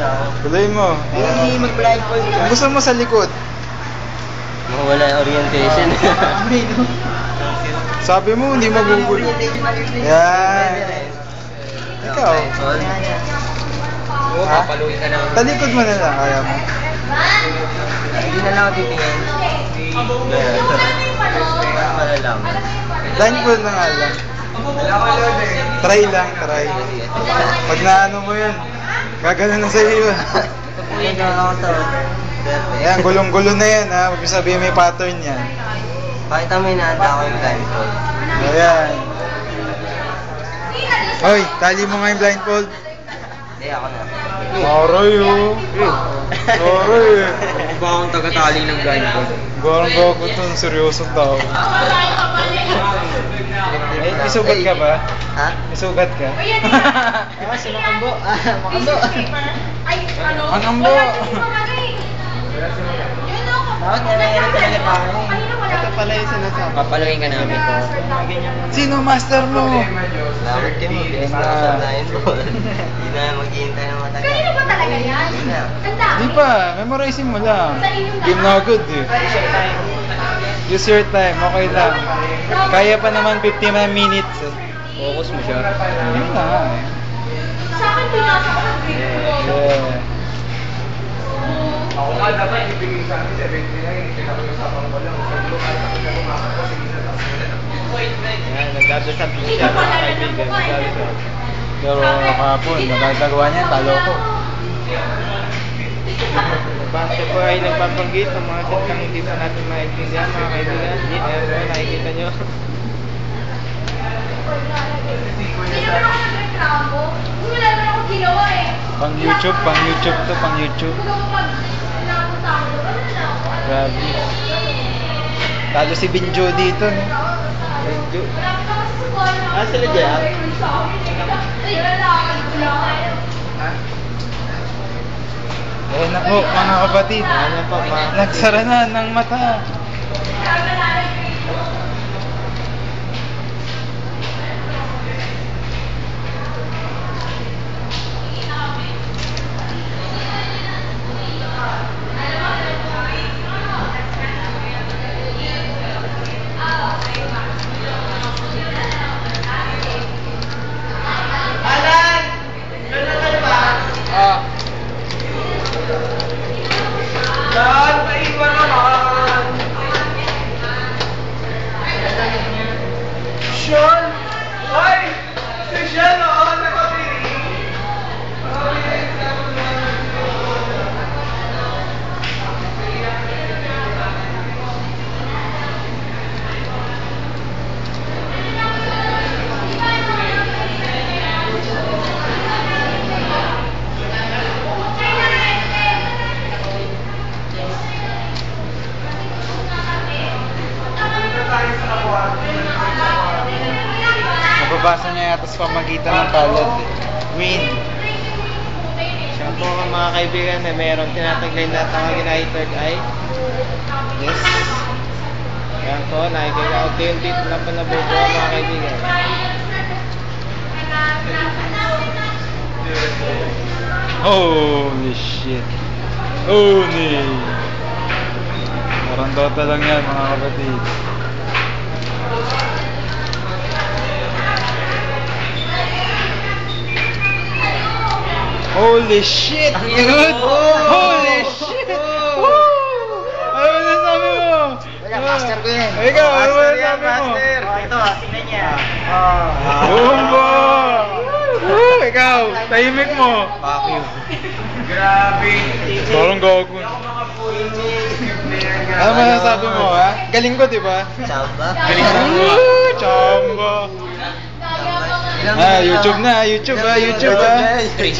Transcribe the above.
ako. Tuloy mo. Hindi mag-blindfold ka. Gusto mo sa likod? Mawala yung orientation. Sabi mo, hindi magugulo. Yan. Ikaw. Oo, papaluin ka namin. Talikod mo na lang, kaya mo. Hindi na lang ako titingin. Malalaman. Blindfold na nga lang. Try lang, try. Pag naano mo yun, gagano na sa'yo yun. Yan ako to. Yan, gulong-gulo na yan ha. Huwag mo sabihin may pattern yan. Pakita mo inaanda ako yung blindfold. Ayan. Hoy, tali mo nga yung blindfold. Hindi, ako na. Aray oh. Aray eh. Ba akong tagatali ng blindfold? Garang gago itong seryosong tao. Eh, isugat ka ba? Ha? Isugat ka? Ah, si Makambo. Makambo. Makambo. Bakit nangyayari talaga tayo? Ito pala yung sinasabi. Papaluin ka namin to. Sino master mo? Salamat ka mo. Bilis na ako sa blindfold. Hindi na maghihintay ng matagal. Kanino ba talaga yan? Hindi na. Di pa, memorizing mo lang. Game na good eh. Use your time, okay lang. Kaya pa naman 50 minutes. Focus mo siya. Yun na nga eh. Sa akin, pinasa ko ng grade 4. Yeah. Ako nga dapat ibigay sa akin 70 lang, pinag-usapan ko lang. Sabi ko kahit ako na lumakad ko, sige na tapos Yan, nagdadasal siya mga kaibigan. Nagdadasal. Pero kahapon, magagawa niya, talo ko. Basta po ay nagpapanggit ng mga salitang hindi pa natin maintindihan mga kaibigan. Ayan po, nakikita nyo. Hindi naman ako nagreklamo. Wala naman ako ginawa eh. Pang YouTube to, pang YouTube. Kung ako pag napunta ako doon, ano na ako? Grabe. Talo si Binjo dito, no? Medyo. Marami ka kasi sa buwan na- Ah, sila dyan? Ay, lalakad ko lang. Ayan na po, mga kapatid. Ayan po, mga Nagsara na ng mata. Lahat na iba naman! Sean! Ay! Si Sean, oo, nakapili! Nababasa niya yata sa pamagitan ng palad. Win. Siya po mga kaibigan na mayroong tinataglay na tawagin ay third eye. Yes. Yan po, nakikita unti-unti na po nabubuo mga kaibigan. Holy shit. Holy. Parang Dota lang yan, mga kapatid. Holy shit, dude! Holy shit! Woo! Ano na sabi mo? Wala, master ko yan. Ikaw, ano Master na yan, sabi mo? master. Oh, ito, tingnan niya. Bumbo! Woo! Ikaw, tahimik mo. Fuck you. Grabe! Parang gago. Ano ba nasabi mo, ha? Galing ko, di ba? Chamba. Galing ko. Woo! Chamba! Ah, YouTube na, YouTube ha, YouTube ha. Street.